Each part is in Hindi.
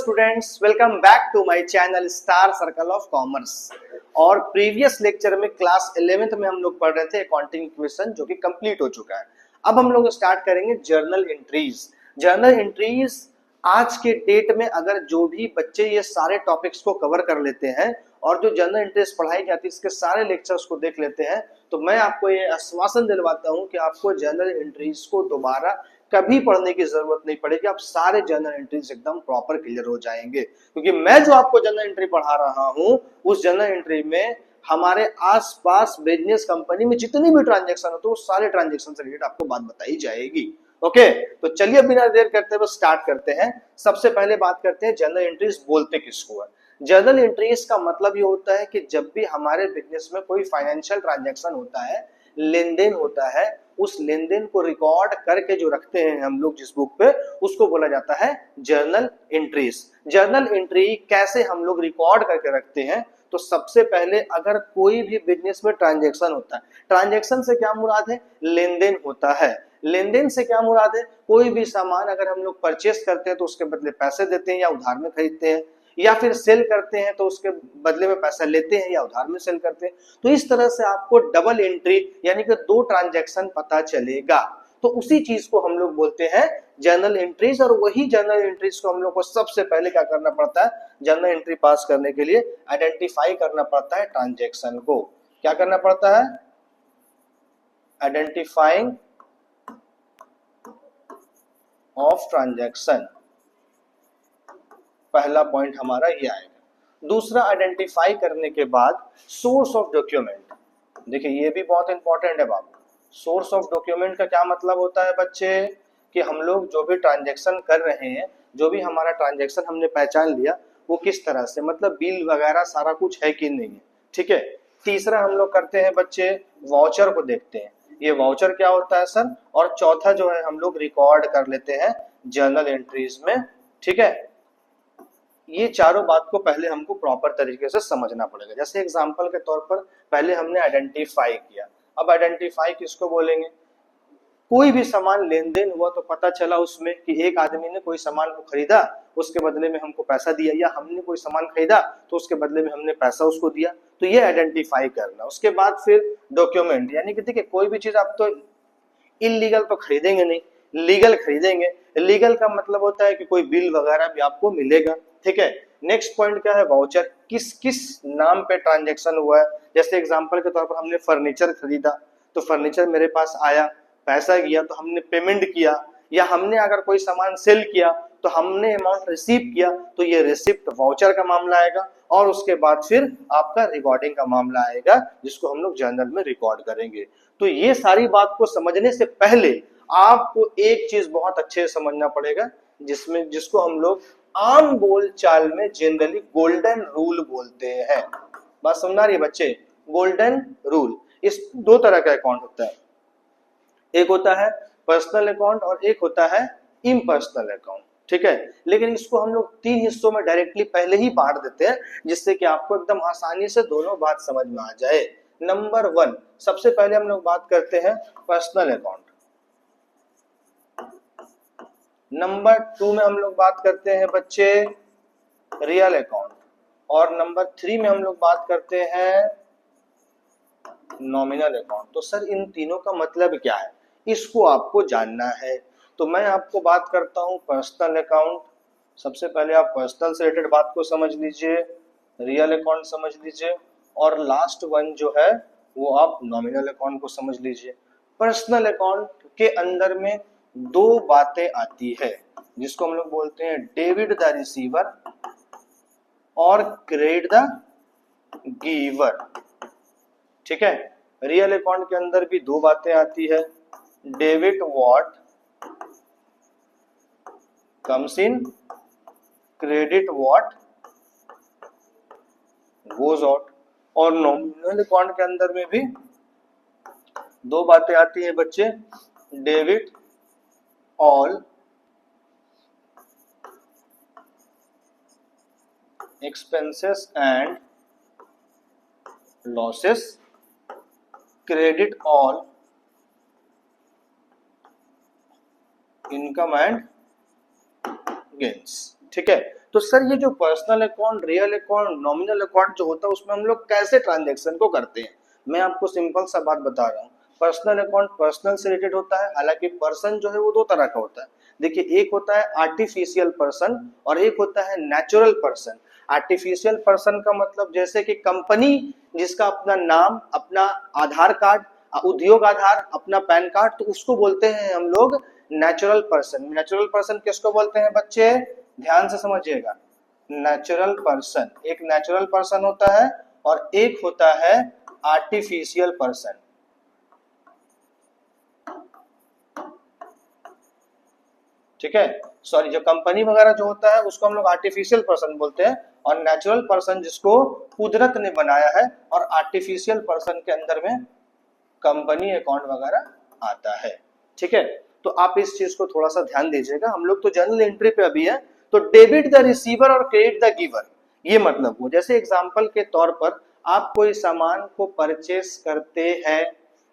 Students, welcome back to my channel Star Circle of Commerce. और प्रीवियस लेक्चर में क्लास 11th में हम लोग पढ़ रहे थे अकाउंटिंग इक्वेशन, जो कि कंप्लीट हो चुका है। अब हम लोग स्टार्ट करेंगे जर्नल एंट्रीज। जर्नल एंट्रीज आज के डेट में अगर जो भी बच्चे ये सारे टॉपिक्स को कवर कर लेते हैं और जो जर्नल एंट्रीज पढ़ाई जाती है इसके सारे लेक्चर्स को देख लेते हैं, तो मैं आपको ये आश्वासन दिलवाता हूं कि आपको जर्नल एंट्रीज को दोबारा कभी पढ़ने की जरूरत नहीं पड़ेगी। आप सारे जर्नल एंट्रीज एकदम प्रॉपर क्लियर हो जाएंगे, क्योंकि मैं जो आपको जर्नल एंट्री पढ़ा रहा हूं उस जर्नल एंट्री में हमारे आसपास बिजनेस कंपनी में जितनी भी ट्रांजैक्शन होते हैं वो सारे ट्रांजैक्शन से रिलेटेड आपको बात बताई जाएगी। ओके, तो चलिए बिना देर करते हुए स्टार्ट करते हैं। सबसे पहले बात करते हैं जर्नल एंट्रीज बोलते किसको है। जर्नल एंट्रीज का मतलब ये होता है कि जब भी हमारे बिजनेस में कोई फाइनेंशियल ट्रांजैक्शन होता है, लेन देन होता है, उस लेन देन को रिकॉर्ड करके जो रखते हैं हम लोग जिस बुक पे, उसको बोला जाता है जर्नल एंट्रीज। जर्नल एंट्री कैसे हम लोग रिकॉर्ड करके रखते हैं, तो सबसे पहले अगर कोई भी बिजनेस में ट्रांजैक्शन होता है, ट्रांजैक्शन से क्या मुराद है, लेन देन होता है। लेन देन से क्या मुराद है, कोई भी सामान अगर हम लोग परचेस करते हैं तो उसके बदले पैसे देते हैं या उधार में खरीदते हैं, या फिर सेल करते हैं तो उसके बदले में पैसा लेते हैं या उधार में सेल करते हैं। तो इस तरह से आपको डबल एंट्री यानी कि दो ट्रांजैक्शन पता चलेगा, तो उसी चीज को हम लोग बोलते हैं जर्नल एंट्रीज। और वही जर्नल एंट्रीज को हम लोग को सबसे पहले क्या करना पड़ता है, जर्नल एंट्री पास करने के लिए आइडेंटिफाई करना पड़ता है ट्रांजैक्शन को। क्या करना पड़ता है, आइडेंटिफाइंग ऑफ ट्रांजैक्शन, पहला पॉइंट हमारा ये आएगा। दूसरा, आइडेंटिफाई करने के बाद सोर्स ऑफ डॉक्यूमेंट। देखिए ये भी बहुत इंपॉर्टेंट है बाबू। सोर्स ऑफ डॉक्यूमेंट का क्या मतलब होता है बच्चे, कि हम लोग जो भी ट्रांजैक्शन कर रहे हैं, जो भी हमारा ट्रांजैक्शन हमने पहचान लिया वो किस तरह से, मतलब बिल वगैरह सारा कुछ है कि नहीं है। ठीक है। तीसरा हम लोग करते हैं बच्चे, वाउचर को देखते हैं, ये वाउचर क्या होता है सर। और चौथा जो है हम लोग रिकॉर्ड कर लेते हैं जर्नल एंट्रीज में। ठीक है, ये चारों बात को पहले हमको प्रॉपर तरीके से समझना पड़ेगा। जैसे एग्जांपल के तौर पर पहले हमने आइडेंटिफाई किया, अब आइडेंटिफाई किसको बोलेंगे, कोई भी सामान लेन देन हुआ तो पता चला उसमें कि एक आदमी ने कोई सामान को खरीदा, उसके बदले में हमको पैसा दिया, या हमने कोई सामान खरीदा तो उसके बदले में हमने पैसा उसको दिया, तो ये आइडेंटिफाई करना। उसके बाद फिर डॉक्यूमेंट, यानी कि देखिए कोई भी चीज आप तो इलीगल तो खरीदेंगे नहीं, लीगल खरीदेंगे। लीगल का मतलब होता है कि कोई बिल वगैरह भी आपको मिलेगा। ठीक है। नेक्स्ट पॉइंट क्या है, वाउचर, किस किस नाम पे ट्रांजैक्शन हुआ है। जैसे एग्जांपल के तौर पर हमने फर्नीचर खरीदा तो फर्नीचर मेरे पास आया, पैसा गया तो हमने पेमेंट किया, या हमने अगर कोई सामान सेल किया तो हमने अमाउंट रिसीव किया, तो ये रिसिप्ट वाउचर का मामला आएगा। और उसके बाद फिर आपका रिकॉर्डिंग का मामला आएगा, जिसको हम लोग जर्नल में रिकॉर्ड करेंगे। तो ये सारी बात को समझने से पहले आपको एक चीज बहुत अच्छे से समझना पड़ेगा, जिसको हम लोग आम बोल चाल में जनरली गोल्डन रूल बोलते हैं। बात समझना रही है बच्चे, गोल्डन रूल। इस दो तरह का अकाउंट होता है, एक होता है पर्सनल अकाउंट और एक होता है इम्पर्सनल अकाउंट। ठीक है, लेकिन इसको हम लोग तीन हिस्सों में डायरेक्टली पहले ही बांट देते हैं, जिससे कि आपको एकदम आसानी से दोनों बात समझ में आ जाए। नंबर 1, सबसे पहले हम लोग बात करते हैं पर्सनल अकाउंट। नंबर 2 में हम लोग बात करते हैं बच्चे रियल अकाउंट, और नंबर 3 में हम लोग बात करते हैं नॉमिनल अकाउंट। तो सर इन तीनों का मतलब क्या है, इसको आपको जानना है। तो मैं आपको बात करता हूं पर्सनल अकाउंट। सबसे पहले आप पर्सनल से रिलेटेड बात को समझ लीजिए, रियल अकाउंट समझ लीजिए, और लास्ट वन जो है वो आप नॉमिनल अकाउंट को समझ लीजिए। पर्सनल अकाउंट के अंदर में दो बातें आती है, जिसको हम लोग बोलते हैं डेबिट द रिसीवर और क्रेडिट द गिवर। ठीक है, रियल अकाउंट के अंदर भी दो बातें आती है, debit what comes in, credit what goes out. और नॉमिनल अकाउंट के अंदर में भी दो बातें आती है बच्चे, debit all expenses and losses, credit all income and gains. ठीक है, तो सर ये जो personal account, real account, nominal account जो होता है उसमें हम लोग कैसे ट्रांजेक्शन को करते हैं? मैं आपको सिंपल सा बात बता रहा हूँ। पर्सनल अकाउंट पर्सनल से रिलेटेड होता है, हालांकि पर्सन जो है वो दो तरह का होता है। देखिए, एक होता है आर्टिफिशियल पर्सन और एक होता है नेचुरल पर्सन। आर्टिफिशियल पर्सन का मतलब जैसे कि कंपनी जिसका अपना नाम, अपना आधार कार्ड, उद्योग आधार, अपना पैन कार्ड, तो उसको बोलते हैं हम लोग नेचुरल पर्सन। नेचुरल पर्सन किसको बोलते हैं बच्चे? ध्यान से समझिएगा। नेचुरल पर्सन, एक नेचुरल पर्सन होता है और एक होता है आर्टिफिशियल पर्सन। ठीक है, सॉरी, जो कंपनी वगैरह जो होता है उसको हम लोग आर्टिफिशियल पर्सन बोलते हैं, और नेचुरल पर्सन जिसको कुदरत ने बनाया है, और आर्टिफिशियल पर्सन के अंदर में कंपनी अकाउंट वगैरह आता है। ठीक है, तो आप इस चीज को थोड़ा सा ध्यान दीजिएगा। हम लोग तो जर्नल एंट्री पे अभी है, तो डेबिट द रिसीवर और क्रेडिट द गिवर, ये मतलब वो, जैसे एग्जांपल के तौर पर आप कोई सामान को परचेस करते हैं,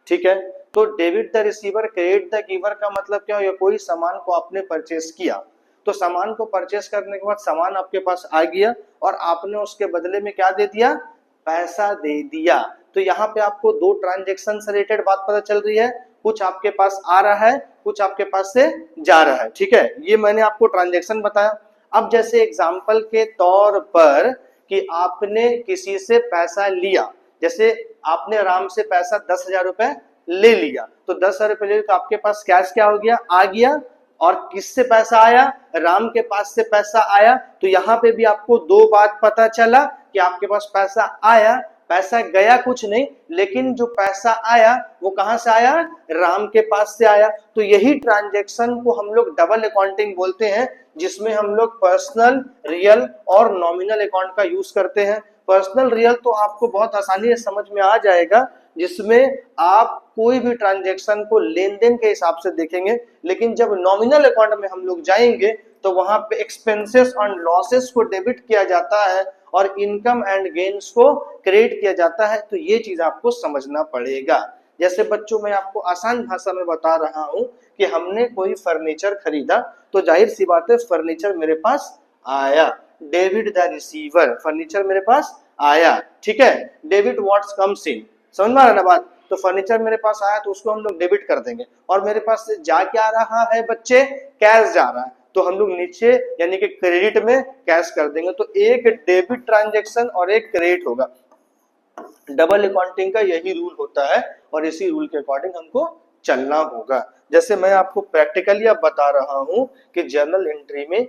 ठीक है, तो debit the receiver credit the giver का मतलब क्या है? कोई सामान को आपने परचेस किया, तो सामान को परचेस करने के बाद सामान आपके पास आ गया और आपने उसके बदले में क्या दे दिया? पैसा दे दिया। तो यहाँ पे आपको दो ट्रांजेक्शन से रिलेटेड बात पता चल रही है, कुछ आपके पास आ रहा है, कुछ आपके पास से जा रहा है। ठीक है, ये मैंने आपको ट्रांजेक्शन बताया। अब जैसे एग्जांपल के तौर पर कि आपने किसी से पैसा लिया, जैसे आपने राम से पैसा 10,000 रुपए ले लिया, तो 10,000 रुपए ले लिया, तो आपके पास कैश क्या हो गया? आ गया। और किससे पैसा आया? राम के पास से पैसा आया। तो यहाँ पे भी आपको दो बात पता चला कि आपके पास पैसा आया, पैसा गया कुछ नहीं, लेकिन जो पैसा आया वो कहां से आया? राम के पास से आया। तो यही ट्रांजैक्शन को हम लोग डबल अकाउंटिंग बोलते हैं, जिसमें हम लोग पर्सनल, रियल और नॉमिनल अकाउंट का यूज करते हैं। पर्सनल रियल तो आपको बहुत आसानी से समझ में आ जाएगा, जिसमें आप कोई भी ट्रांजैक्शन को लेन देन के हिसाब से देखेंगे, लेकिन जब नॉमिनल अकाउंट में हम लोग जाएंगे तो वहां पे एक्सपेंसेस और लॉसेस को डेबिट किया जाता है और इनकम एंड गेन्स को क्रेडिट किया जाता है। तो ये चीज आपको समझना पड़ेगा। जैसे बच्चों, मैं आपको आसान भाषा में बता रहा हूं कि हमने कोई फर्नीचर खरीदा, तो जाहिर सी बात है फर्नीचर मेरे पास आया, डेबिट द रिसीवर, फर्नीचर मेरे पास आया। ठीक है, डेबिट व्हाट्स कम्स इन, समझ में आ रहा ना बात? तो फर्नीचर मेरे पास आया तो उसको हम लोग डेबिट कर देंगे, और मेरे पास से जा क्या रहा है बच्चे? कैश जा रहा है, तो हम लोग नीचे यानी कि क्रेडिट में कैश कर देंगे। तो एक डेबिट ट्रांजैक्शन और एक क्रेडिट होगा। डबल अकाउंटिंग का यही रूल होता है और इसी रूल के अकॉर्डिंग हमको चलना होगा। जैसे मैं आपको प्रैक्टिकली अब बता रहा हूं कि जर्नल एंट्री में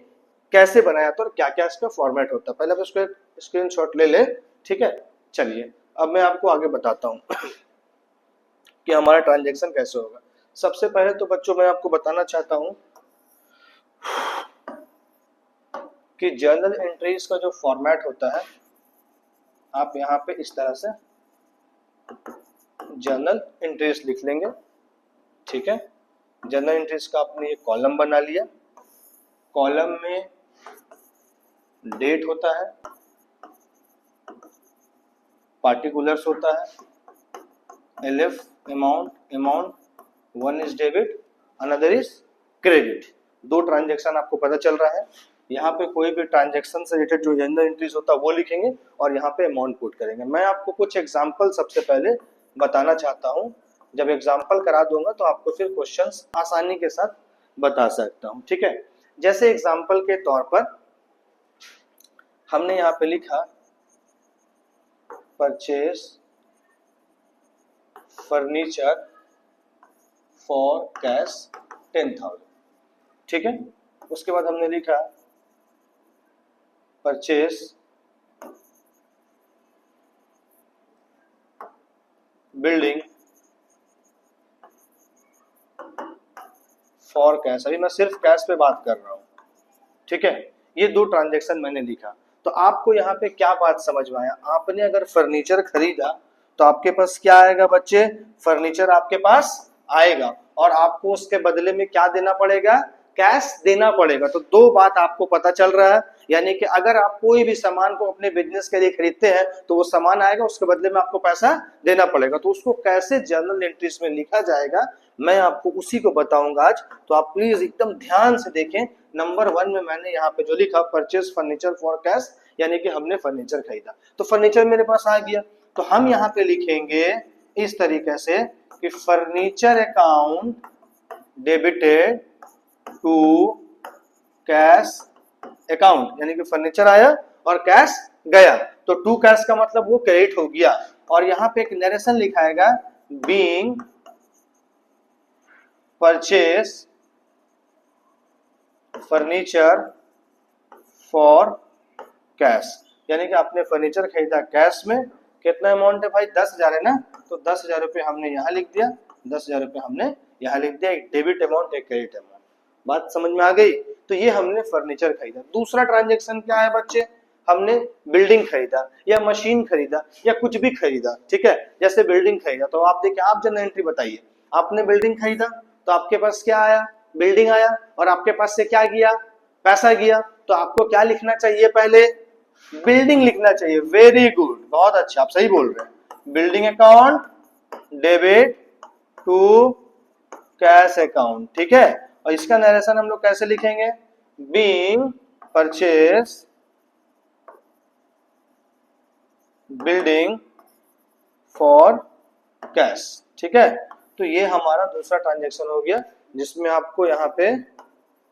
कैसे बनाया था और क्या क्या इसका फॉर्मेट होता है। पहले आप इसको एक स्क्रीनशॉट ले ले। ठीक है, चलिए अब मैं आपको आगे बताता हूं कि हमारा ट्रांजैक्शन कैसे होगा। सबसे पहले तो बच्चों मैं आपको बताना चाहता हूं कि जर्नल एंट्रीज का जो फॉर्मेट होता है, आप यहाँ पे इस तरह से जर्नल एंट्रीज लिख लेंगे। ठीक है, जर्नल एंट्रीज का आपने एक कॉलम बना लिया, कॉलम में डेट होता है, पार्टिकुलर्स होता है, LF amount, one is debit, another is credit. दो ट्रांजैक्शन आपको पता चल रहा है। यहाँ पे कोई भी ट्रांजैक्शन से रिलेटेड जो जर्नल एंट्रीज होता है वो लिखेंगे और यहाँ पे अमाउंट पुट करेंगे। मैं आपको कुछ एग्जांपल सबसे पहले बताना चाहता हूँ, जब एग्जांपल करा दूंगा तो आपको फिर क्वेश्चंस आसानी के साथ बता सकता हूँ। ठीक है, जैसे एग्जांपल के तौर पर हमने यहाँ पे लिखा परचेज फर्नीचर फॉर कैश 10,000। ठीक है, उसके बाद हमने लिखा परचेज बिल्डिंग फॉर कैश। अभी मैं सिर्फ कैश पे बात कर रहा हूं। ठीक है, ये दो ट्रांजैक्शन मैंने लिखा। तो आपको यहाँ पे क्या बात समझ में आया? आपने अगर फर्नीचर खरीदा तो आपके पास क्या आएगा बच्चे? फर्नीचर आपके पास आएगा और आपको उसके बदले में क्या देना पड़ेगा? कैश देना पड़ेगा। तो दो बात आपको पता चल रहा है, यानी कि अगर आप कोई भी सामान को अपने बिजनेस के लिए खरीदते हैं तो वो सामान आएगा, उसके बदले में आपको पैसा देना पड़ेगा। तो उसको कैसे जर्नल एंट्रीज में लिखा जाएगा मैं आपको उसी को बताऊंगा आज। तो आप प्लीज एकदम ध्यान से देखें। नंबर 1 में मैंने यहाँ पे जो लिखा परचेज फर्नीचर फॉर कैश, यानी कि हमने फर्नीचर खरीदा। तो फर्नीचर मेरे पास आ गया, तो हम यहाँ पे लिखेंगे इस तरीके से कि furniture account debited to cash account, यानी कि फर्नीचर आया और कैश गया। तो टू कैश का मतलब वो क्रेडिट हो गया। और यहाँ पे एक नरेशन लिखाएगा being purchase furniture for cash, यानी कि आपने फर्नीचर खरीदा कैश में। कितना अमाउंट है भाई? 10,000 है ना, तो 10,000 रुपये हमने यहाँ लिख दिया, 10,000 रुपये हमने यहाँ लिख दिया। एक डेबिट अमाउंट, एक क्रेडिट अमाउंट। बात समझ में आ गई? तो ये हमने फर्नीचर खरीदा। दूसरा ट्रांजेक्शन क्या है बच्चे? हमने बिल्डिंग खरीदा या मशीन खरीदा या कुछ भी खरीदा, ठीक है। जैसे बिल्डिंग खरीदा, तो आप देखिए, आप जनरल एंट्री बताइए। आपने बिल्डिंग खरीदा तो आपके पास क्या आया? बिल्डिंग आया। और आपके पास से क्या गया? पैसा गया। तो आपको क्या लिखना चाहिए? पहले बिल्डिंग लिखना चाहिए। वेरी गुड, बहुत अच्छा, आप सही बोल रहे हैं। Building account debit to cash account, ठीक है। और इसका नरेशन हम लोग कैसे लिखेंगे? Being purchase building for cash, ठीक है। तो ये हमारा दूसरा ट्रांजेक्शन हो गया, जिसमें आपको यहाँ पे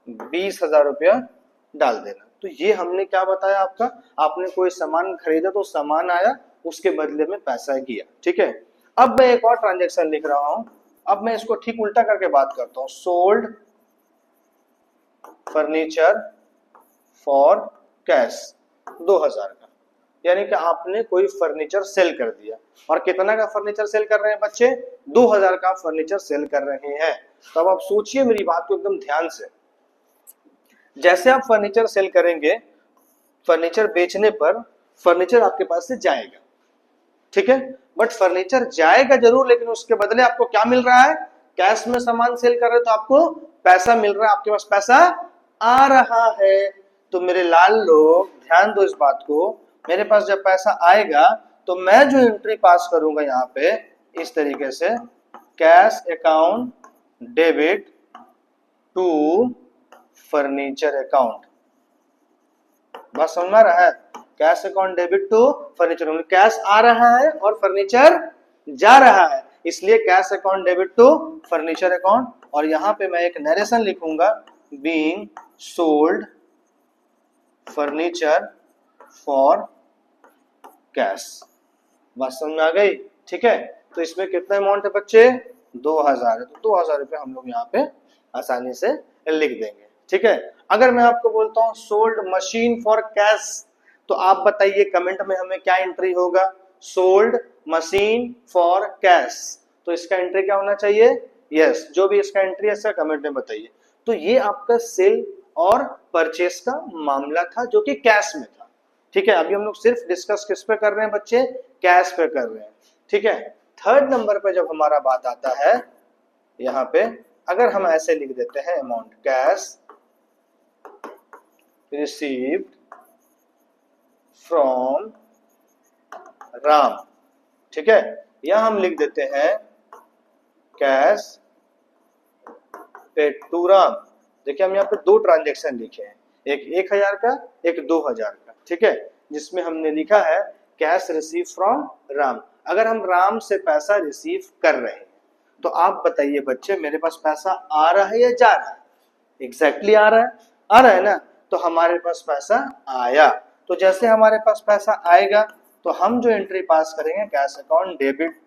20,000 रुपया डाल देना। तो ये हमने क्या बताया आपका? आपने कोई सामान खरीदा तो सामान आया, उसके बदले में पैसा गया, ठीक है। अब मैं एक और ट्रांजेक्शन लिख रहा हूं। अब मैं इसको ठीक उल्टा करके बात करता हूं। सोल्ड फर्नीचर फॉर कैश 2,000 का, यानी कि आपने कोई फर्नीचर सेल कर दिया। और कितना का फर्नीचर सेल कर रहे हैं बच्चे? 2,000 का फर्नीचर सेल कर रहे हैं। तो अब आप सोचिए मेरी बात को एकदम ध्यान से। जैसे आप फर्नीचर सेल करेंगे, फर्नीचर बेचने पर फर्नीचर आपके पास से जाएगा, ठीक है। बट फर्नीचर जाएगा जरूर, लेकिन उसके बदले आपको क्या मिल रहा है? कैश में सामान सेल कर रहे हो तो आपको पैसा मिल रहा है, आपके पास पैसा आ रहा है। तो मेरे लाल लोग ध्यान दो इस बात को। मेरे पास जब पैसा आएगा तो मैं जो एंट्री पास करूंगा यहाँ पे इस तरीके से, cash account debit to furniture account. बात समझ में रहा है? Cash account debit to furniture, cash आ रहा है और फर्नीचर जा रहा है, इसलिए cash account debit to furniture account. और यहां पे मैं एक नरेशन लिखूंगा, being sold furniture for cash. बात समझ में आ गई? ठीक है। तो इसमें कितना अमाउंट है बच्चे? 2,000 है। तो 2,000 रुपये हम लोग यहाँ पे आसानी से लिख देंगे, ठीक है। अगर मैं आपको बोलता हूँ सोल्ड मशीन फॉर कैश, तो आप बताइए कमेंट में हमें क्या एंट्री होगा? Sold machine for cash. तो इसका एंट्री क्या होना चाहिए? यस, जो भी इसका एंट्री है इसका कमेंट में बताइए। तो ये आपका सेल और परचेस का मामला था, जो कि कैश में था, ठीक है। अभी हम लोग सिर्फ डिस्कस किस पे कर रहे हैं बच्चे? कैश पे कर रहे हैं, ठीक है। थर्ड नंबर पे जब हमारा बात आता है, यहाँ पे अगर हम ऐसे लिख देते हैं amount cash received from Ram, ठीक है। या हम लिख देते हैं कैश पेड टू राम। देखिए हम यहाँ पे दो ट्रांजेक्शन लिखे हैं, एक 1,000 का, एक 2,000 का, ठीक है। जिसमें हमने लिखा है कैश रिसीव फ्रॉम राम। अगर हम राम से पैसा रिसीव कर रहे हैं तो आप बताइए बच्चे, मेरे पास पैसा आ रहा है या जा रहा है? एग्जैक्टली आ रहा है, आ रहा है ना। तो हमारे पास पैसा आया। तो जैसे हमारे पास पैसा आएगा तो हम जो एंट्री पास करेंगे, कैश अकाउंट डेबिट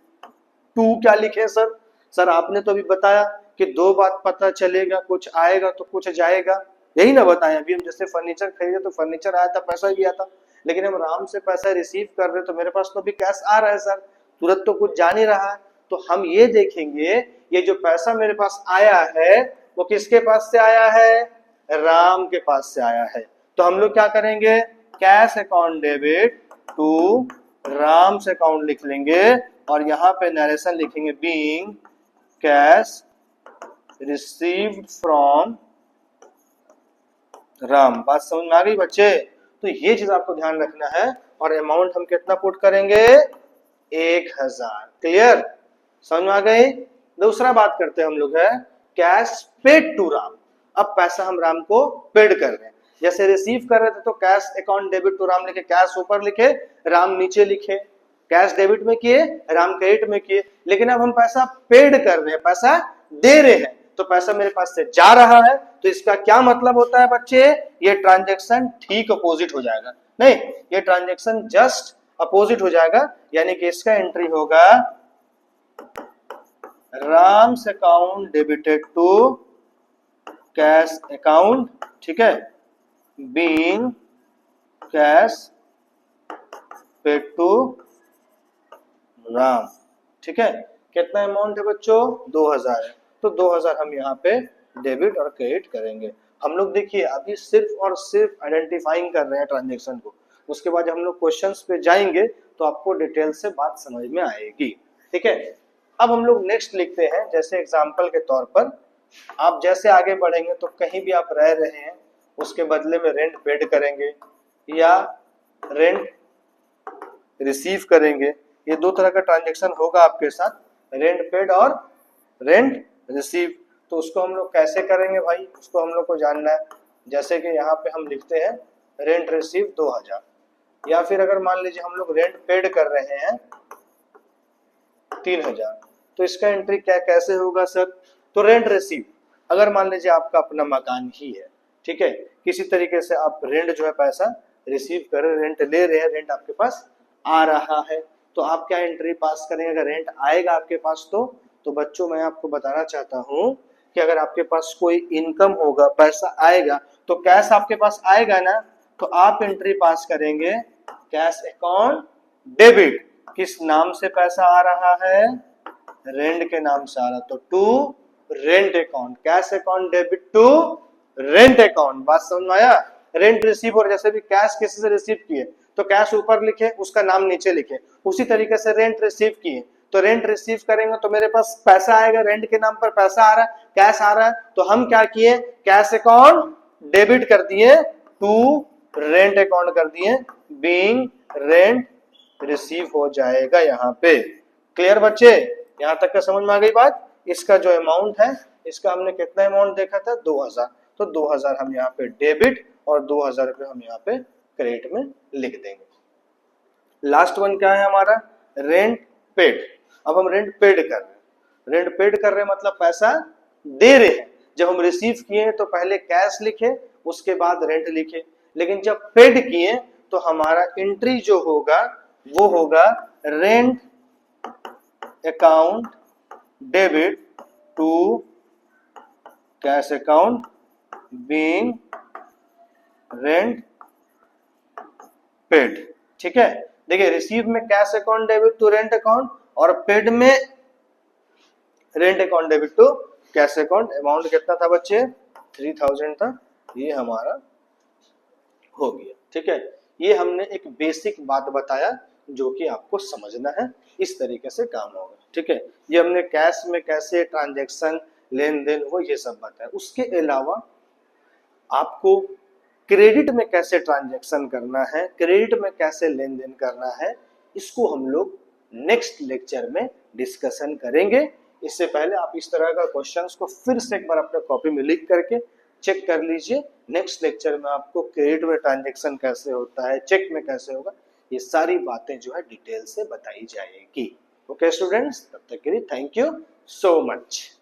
टू, क्या लिखे सर? सर आपने तो अभी बताया कि दो बात पता चलेगा, कुछ आएगा तो कुछ जाएगा, यही ना बताया अभी हम। जैसे फर्नीचर खरीदे तो फर्नीचर आया था, पैसा गया था, लेकिन हम राम से पैसा रिसीव कर रहे तो मेरे पास तो अभी कैश आ रहा है सर, तुरंत तो कुछ जा नहीं रहा है। तो हम ये देखेंगे ये जो पैसा मेरे पास आया है वो किसके पास से आया है? राम के पास से आया है। तो हम लोग क्या करेंगे? Cash account debit to Ram से अकाउंट लिख लेंगे और यहाँ पे नरेशन लिखेंगे being cash received from Ram. बात समझ में आ गई बच्चे? तो ये चीज आपको ध्यान रखना है। और अमाउंट हम कितना पुट करेंगे? 1000। क्लियर? समझ में आ गई? दूसरा बात करते हैं हम लोग है कैश पेड टू राम। अब पैसा हम राम को पेड कर रहे हैं। जैसे रिसीव कर रहे थे तो cash account debit to Ram लिखे, कैश ऊपर लिखे, राम नीचे लिखे। कैश डेबिट में किए, राम क्रेडिट में किए। लेकिन अब हम पैसा पेड कर रहे हैं, पैसा दे रहे हैं, तो पैसा मेरे पास से जा रहा है। तो इसका क्या मतलब होता है बच्चे? ये ट्रांजैक्शन ठीक अपोजिट हो जाएगा। नहीं, ये ट्रांजैक्शन जस्ट अपोजिट हो जाएगा। यानी कि इसका एंट्री होगा Ram's account debited to cash account, ठीक है, being cash paid to Ram. ठीक है, कितना अमाउंट है बच्चों? 2000 है। तो 2000 हम यहाँ पे डेबिट और क्रेडिट करेंगे। हम लोग देखिए अभी सिर्फ और सिर्फ आइडेंटिफाइंग कर रहे हैं ट्रांजेक्शन को। उसके बाद हम लोग क्वेश्चंस पे जाएंगे तो आपको डिटेल से बात समझ में आएगी। ठीक है, अब हम लोग नेक्स्ट लिखते हैं। जैसे एग्जांपल के तौर पर आप जैसे आगे बढ़ेंगे तो कहीं भी आप रह रहे हैं उसके बदले में रेंट पेड करेंगे या रेंट रिसीव करेंगे। ये दो तरह का ट्रांजैक्शन होगा आपके साथ, रेंट पेड और रेंट रिसीव। तो उसको हम लोग कैसे करेंगे भाई? उसको हम लोग को जानना है। जैसे कि यहाँ पे हम लिखते हैं रेंट रिसीव 2000, या फिर अगर मान लीजिए हम लोग रेंट पेड कर रहे हैं 3000, तो इसका एंट्री क्या कैसे होगा सर? तो रेंट रिसीव, अगर मान लीजिए आपका अपना मकान ही है, ठीक है, किसी तरीके से आप रेंट जो है पैसा रिसीव कर रहे, रेंट ले रहे हैं, रेंट आपके पास आ रहा है, तो आप क्या एंट्री पास करेंगे? अगर रेंट आएगा आपके पास तो बच्चों मैं आपको बताना चाहता हूं कि अगर आपके पास कोई इनकम होगा, पैसा आएगा, तो कैश आपके पास आएगा ना, तो आप एंट्री पास करेंगे कैश अकाउंट डेबिट। किस नाम से पैसा आ रहा है? रेंट के नाम से आ रहा, तो to rent account, cash account debit to rent account. बात समझ में आया? रेंट रिसीव, और जैसे भी कैश किसी से रिसीव किए तो कैश ऊपर लिखे, उसका नाम नीचे लिखे। उसी तरीके से रेंट रिसीव किए तो रेंट रिसीव करेंगे तो मेरे पास पैसा आएगा, रेंट के नाम पर पैसा आ रहा है, कैश आ रहा है, तो हम क्या किए? कैश अकाउंट डेबिट कर दिए टू रेंट अकाउंट कर दिए, बीइंग रेंट रिसीव हो जाएगा यहाँ पे। क्लियर बच्चे? यहाँ तक का समझ में आ गई बात? इसका जो अमाउंट है, इसका हमने कितना अमाउंट देखा था? 2000। तो 2000 हम यहाँ पे डेबिट और 2000 रुपये हम यहाँ पे क्रेडिट में लिख देंगे। लास्ट वन क्या है हमारा? Rent paid. अब हम रेंट पेड कर रहे हैं। रेंट पेड कर रहे हैं मतलब पैसा दे रहे हैं। जब हम रिसीव किए तो पहले कैश लिखे, उसके बाद रेंट लिखे। लेकिन जब पेड किए तो हमारा एंट्री जो होगा वो होगा rent account debit to cash account being rent paid. ठीक है, देखिए रिसीव में cash account debit to rent account और पेड में rent account debit to cash account. Amount कितना था बच्चे? 3000 था। ये हमारा हो गया। ठीक है, ये हमने एक बेसिक बात बताया जो कि आपको समझना है, इस तरीके से काम होगा। ठीक है, ये हमने कैश में कैसे ट्रांजैक्शन लेन देन हो ये सब बताया। उसके अलावा आपको क्रेडिट में कैसे ट्रांजैक्शन करना है, क्रेडिट में कैसे लेन देन करना है, इसको हम लोग नेक्स्ट लेक्चर में डिस्कशन करेंगे। इससे पहले आप इस तरह का क्वेश्चंस को फिर से एक बार अपने कॉपी में लिख करके चेक कर लीजिए। नेक्स्ट लेक्चर में आपको क्रेडिट में ट्रांजैक्शन कैसे होता है, चेक में कैसे होगा, ये सारी बातें जो है डिटेल से बताई जाएगी। ओके स्टूडेंट्स, तब तक के लिए थैंक यू सो मच।